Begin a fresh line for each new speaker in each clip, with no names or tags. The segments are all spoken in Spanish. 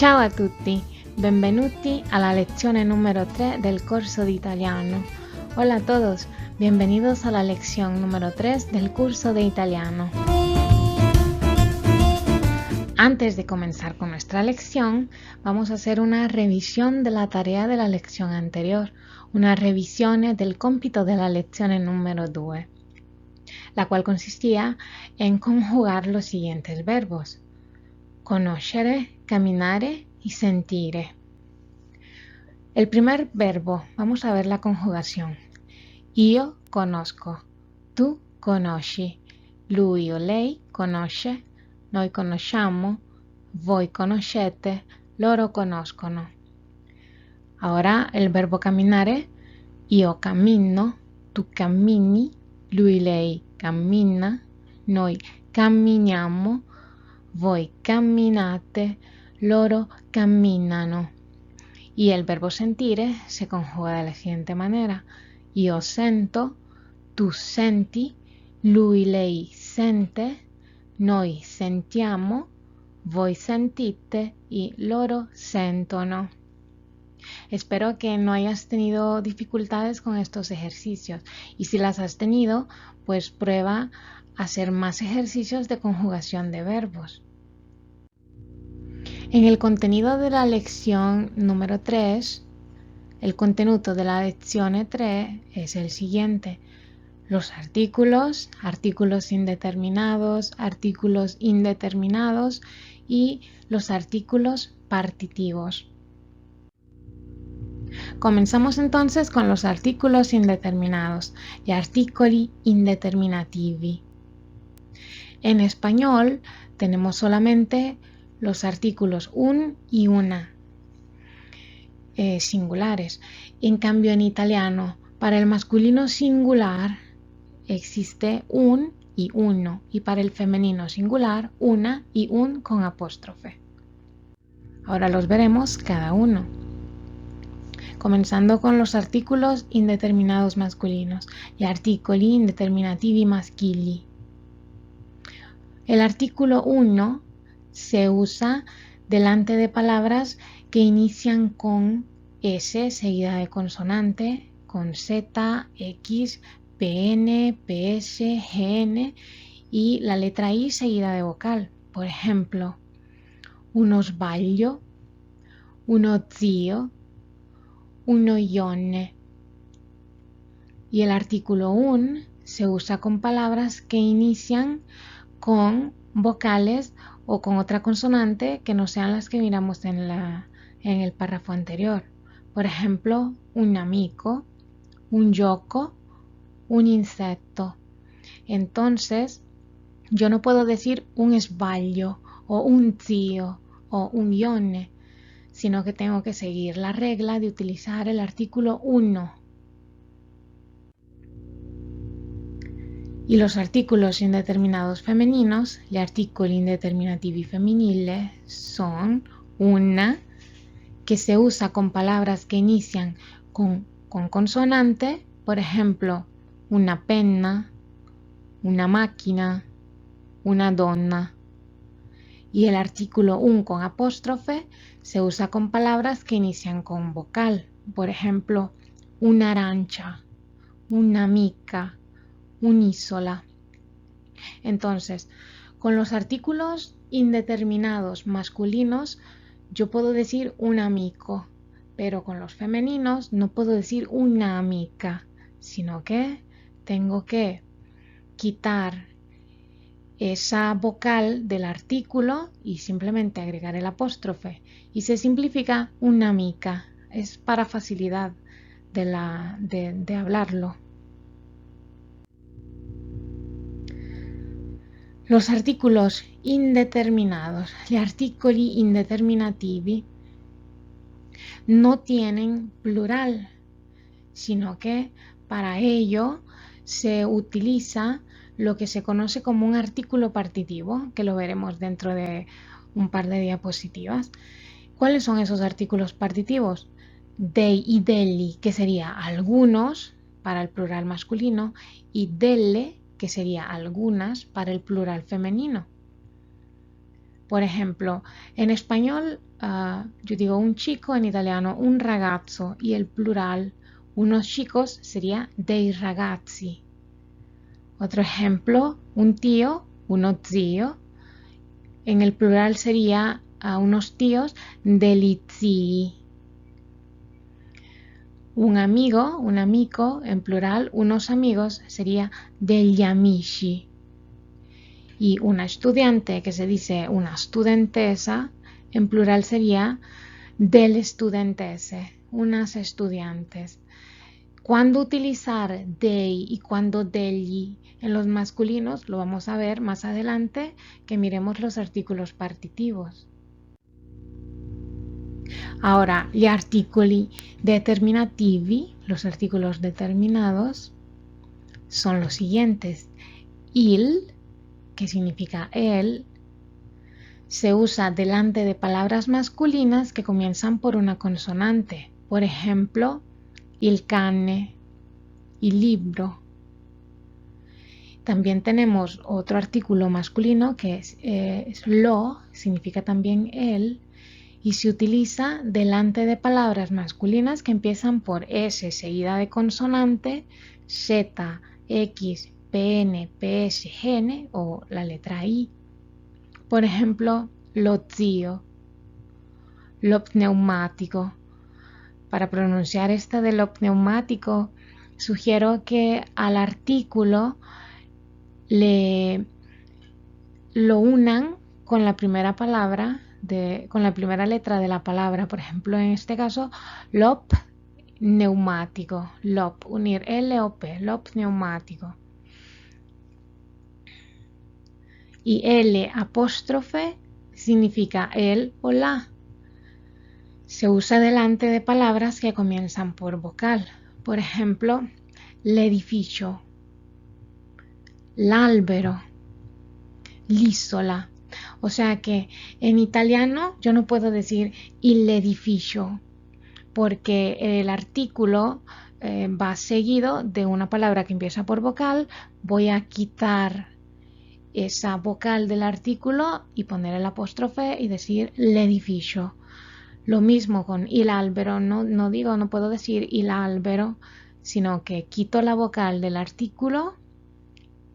Ciao a tutti, benvenuti a la lezione número 3 del curso de italiano. Hola a todos, bienvenidos a la lección número 3 del curso de italiano. Antes de comenzar con nuestra lección, vamos a hacer una revisión de la tarea de la lección anterior, una revisione del compito de la lezione número 2, la cual consistía en conjugar los siguientes verbos: conoscere, camminare y sentire. El primer verbo, vamos a ver la conjugación. Io conosco, tu conosci, lui o lei conosce, noi conosciamo, voi conoscete, loro conoscono. Ahora el verbo camminare. Io cammino, tu cammini, lui lei cammina, noi camminiamo, voi camminate, loro camminano. Y el verbo sentire se conjuga de la siguiente manera: io sento, tu senti, lui lei sente, noi sentiamo, voi sentite y loro sentono. Espero que no hayas tenido dificultades con estos ejercicios, y si las has tenido, pues prueba a hacer más ejercicios de conjugación de verbos. En el contenido de la lección número 3, el contenuto de la lezione 3 es el siguiente: los artículos, artículos indeterminados y los artículos partitivos. Comenzamos entonces con los artículos indeterminados, gli articoli indeterminativi. En español tenemos solamente los artículos un y una singulares. En cambio, en italiano, para el masculino singular existe un y uno, y para el femenino singular, una y un con apóstrofe. Ahora los veremos cada uno. Comenzando con los artículos indeterminados masculinos, gli articoli indeterminativi maschili. El artículo 1 se usa delante de palabras que inician con S seguida de consonante, con Z, X, PN, PS, GN y la letra I seguida de vocal. Por ejemplo, uno sbaglio, uno zio, uno ione. Y el artículo un se usa con palabras que inician con vocales o con otra consonante que no sean las que miramos en el párrafo anterior. Por ejemplo, un amico, un gioco, un insecto. Entonces, yo no puedo decir un sbaglio o un zio o un ione, sino que tengo que seguir la regla de utilizar el artículo 1. Y los artículos indeterminados femeninos, gli articoli indeterminativi femminili, son una que se usa con palabras que inician con consonante, por ejemplo, una penna, una máquina, una donna. Y el artículo un con apóstrofe se usa con palabras que inician con vocal, por ejemplo, un'arancia, un'amica, un'isola. Entonces, con los artículos indeterminados masculinos yo puedo decir un amico, pero con los femeninos no puedo decir una amica, sino que tengo que quitar esa vocal del artículo y simplemente agregar el apóstrofe, y se simplifica una amica. Es para facilidad de hablarlo. Los artículos indeterminados, gli articoli indeterminativi, no tienen plural, sino que para ello se utiliza lo que se conoce como un artículo partitivo, que lo veremos dentro de un par de diapositivas. ¿Cuáles son esos artículos partitivos? Dei y delli, que sería algunos para el plural masculino, y delle, que sería algunas para el plural femenino. Por ejemplo, en español yo digo un chico, en italiano un ragazzo y el plural, unos chicos, sería dei ragazzi. Otro ejemplo, un tío, uno zio. En el plural sería a unos tíos, degli zii. Un amigo, un amico, en plural, unos amigos, sería degli amici. Y una estudiante, que se dice una studentessa, en plural sería delle studentesse, unas estudiantes. Cuándo utilizar dei y cuándo degli en los masculinos lo vamos a ver más adelante que miremos los artículos partitivos. Ahora, gli articoli determinativi, los artículos determinados, son los siguientes. Il, que significa él, se usa delante de palabras masculinas que comienzan por una consonante. Por ejemplo, il cane, il libro. También tenemos otro artículo masculino que es lo, significa también él, y se utiliza delante de palabras masculinas que empiezan por S seguida de consonante, Z, X, PN, PS, GN o la letra I. Por ejemplo, lo zio, lo pneumático. Para pronunciar esta de lo pneumático, sugiero que al artículo lo unan con la primera palabra, con la primera letra de la palabra. Por ejemplo, en este caso, lop neumático, lop, unir L o P, lop neumático. Y L apóstrofe significa el o la. Se usa delante de palabras que comienzan por vocal. Por ejemplo, l'edificio, l'albero, l'isola. O sea que en italiano yo no puedo decir il edificio porque el artículo va seguido de una palabra que empieza por vocal. Voy a quitar esa vocal del artículo y poner el apóstrofe y decir l'edificio. Lo mismo con il albero, no puedo decir il albero, sino que quito la vocal del artículo,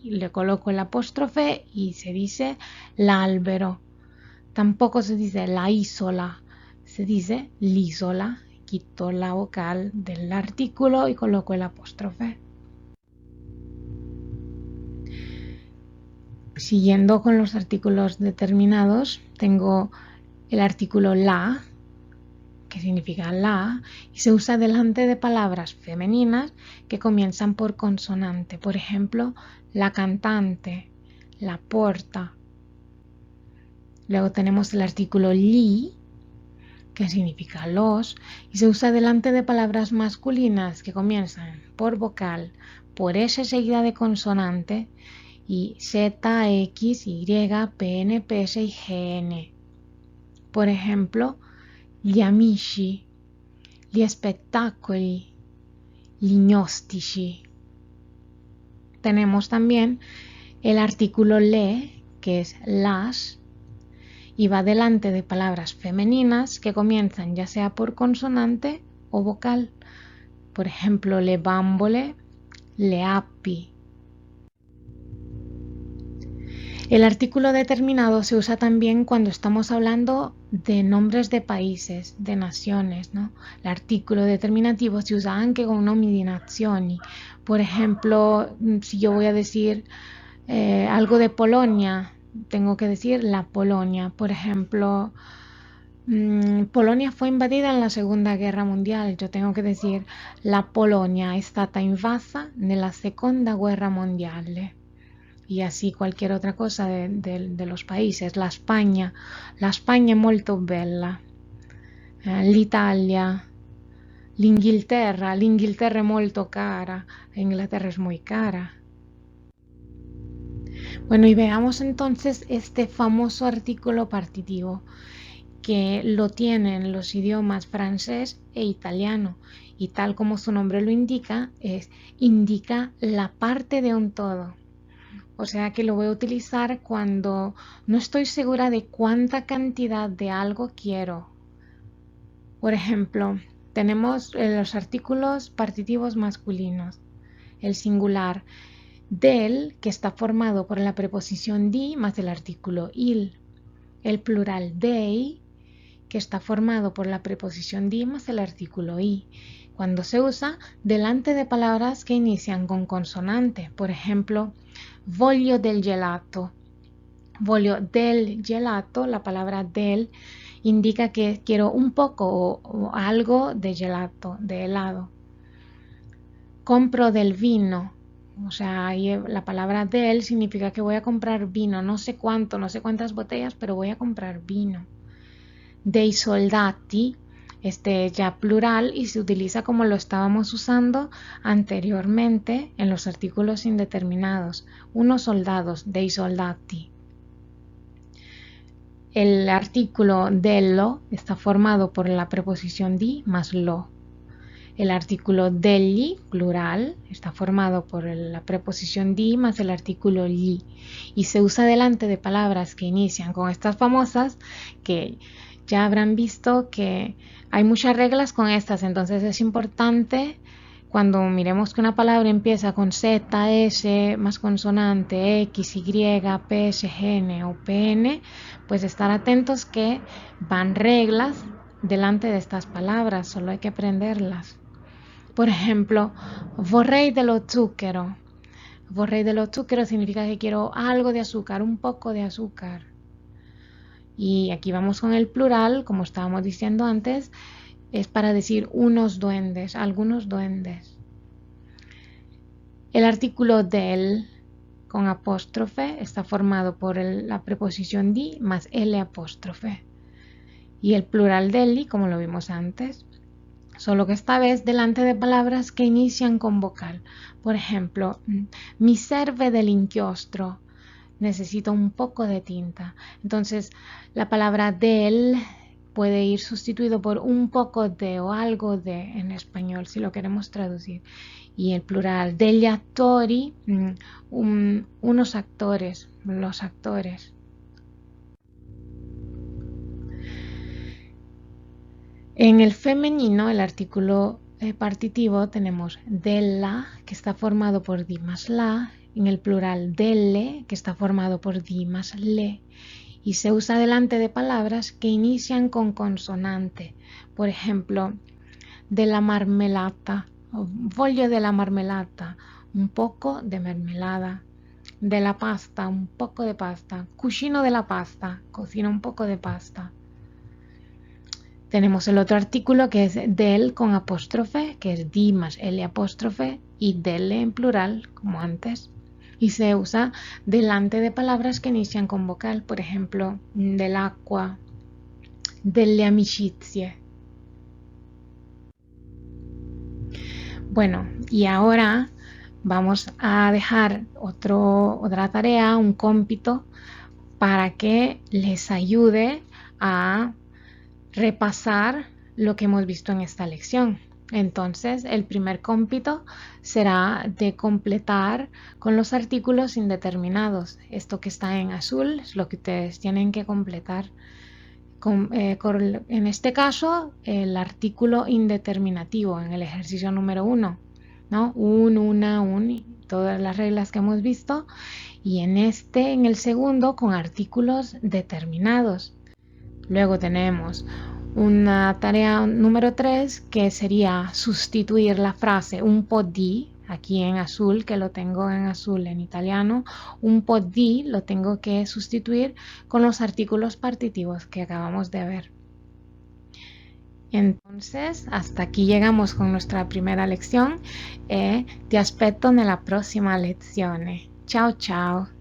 le coloco el apóstrofe y se dice l'albero. Tampoco se dice la isola, se dice l'isola. Quito la vocal del artículo y coloco el apóstrofe. Siguiendo con los artículos determinados, tengo el artículo la, que significa la, y se usa delante de palabras femeninas que comienzan por consonante. Por ejemplo, la cantante, la porta. Luego tenemos el artículo li, que significa los, y se usa delante de palabras masculinas que comienzan por vocal, por S seguida de consonante, y Z, X, Y, PN, PS y GN. Por ejemplo, gli amici, gli spettacoli, gli gnostici. Tenemos también el artículo le, que es las, y va delante de palabras femeninas que comienzan ya sea por consonante o vocal. Por ejemplo, le bambole, le api. El artículo determinado se usa también cuando estamos hablando de nombres de países, de naciones, ¿no? L'articolo determinativo si usa anche con nomi di nazioni. Por ejemplo, si yo voy a decir algo de Polonia, tengo que decir la Polonia. Por ejemplo, Polonia fue invadida en la Segunda Guerra Mundial. Yo tengo que decir la Polonia è stata invasa nella Seconda Guerra Mondiale. Y así cualquier otra cosa de los países. La España è molto bella. L'Italia, l'Inghilterra è molto cara. Inglaterra es muy cara. Bueno, y veamos entonces este famoso artículo partitivo que lo tienen los idiomas francés e italiano, y tal como su nombre lo indica, indica la parte de un todo. O sea que lo voy a utilizar cuando no estoy segura de cuánta cantidad de algo quiero. Por ejemplo, tenemos los artículos partitivos masculinos. El singular del, que está formado por la preposición di más el artículo il. El plural dei, que está formado por la preposición di más el artículo i, cuando se usa delante de palabras que inician con consonante. Por ejemplo, voglio del gelato. Voglio del gelato, la palabra del indica que quiero un poco o algo de gelato, de helado. Compro del vino. O sea, la palabra del significa que voy a comprar vino. No sé cuánto, no sé cuántas botellas, pero voy a comprar vino. Dei soldati, ya plural y se utiliza como lo estábamos usando anteriormente en los artículos indeterminados. Unos soldados, dei soldati. El artículo dello está formado por la preposición di más lo. El artículo degli, plural, está formado por la preposición di más el artículo gli y se usa delante de palabras que inician con estas famosas, que ya habrán visto que hay muchas reglas con estas, entonces es importante cuando miremos que una palabra empieza con Z, S, más consonante, X, Y, P, S, G, N o PN, pues estar atentos que van reglas delante de estas palabras, solo hay que aprenderlas. Por ejemplo, vorrei dello zucchero. Vorrei dello zucchero significa que quiero algo de azúcar, un poco de azúcar. Y aquí vamos con el plural, como estábamos diciendo antes, es para decir unos duendes, algunos duendes. El artículo del con apóstrofe está formado por la preposición di más L apóstrofe. Y el plural delli, como lo vimos antes, solo que esta vez delante de palabras que inician con vocal. Por ejemplo, mi serve dell'inchiostro. Necesito un poco de tinta. Entonces, la palabra del puede ir sustituido por un poco de o algo de en español, si lo queremos traducir. Y el plural degli attori, unos actores, los actores. En el femenino, el artículo partitivo, tenemos della, que está formado por di más la, en el plural delle, que está formado por di más le, y se usa delante de palabras que inician con consonante. Por ejemplo, della marmelata, voglio della marmelata, un poco de mermelada. De la pasta, un poco de pasta. Cucino de la pasta, cocino un poco de pasta. Tenemos el otro artículo que es del con apóstrofe, que es di más L apóstrofe, y delle en plural, como antes. Y se usa delante de palabras que inician con vocal, por ejemplo, dell'acqua, delle amicizie. Bueno, y ahora vamos a dejar otra tarea, un cómpito, para que les ayude a repasar lo que hemos visto en esta lección. Entonces, el primer cómpito será de completar con los artículos indeterminados. Esto que está en azul es lo que ustedes tienen que completar. En este caso, el artículo indeterminativo en el ejercicio número 1, ¿no? Una, todas las reglas que hemos visto. Y en el segundo, con artículos determinados. Luego tenemos una tarea número 3 que sería sustituir la frase un po' di, aquí en azul, que lo tengo en azul en italiano, un po' di lo tengo que sustituir con los artículos partitivos que acabamos de ver. Entonces, hasta aquí llegamos con nuestra primera lección. Ti aspetto nella prossima lezione. Ciao ciao!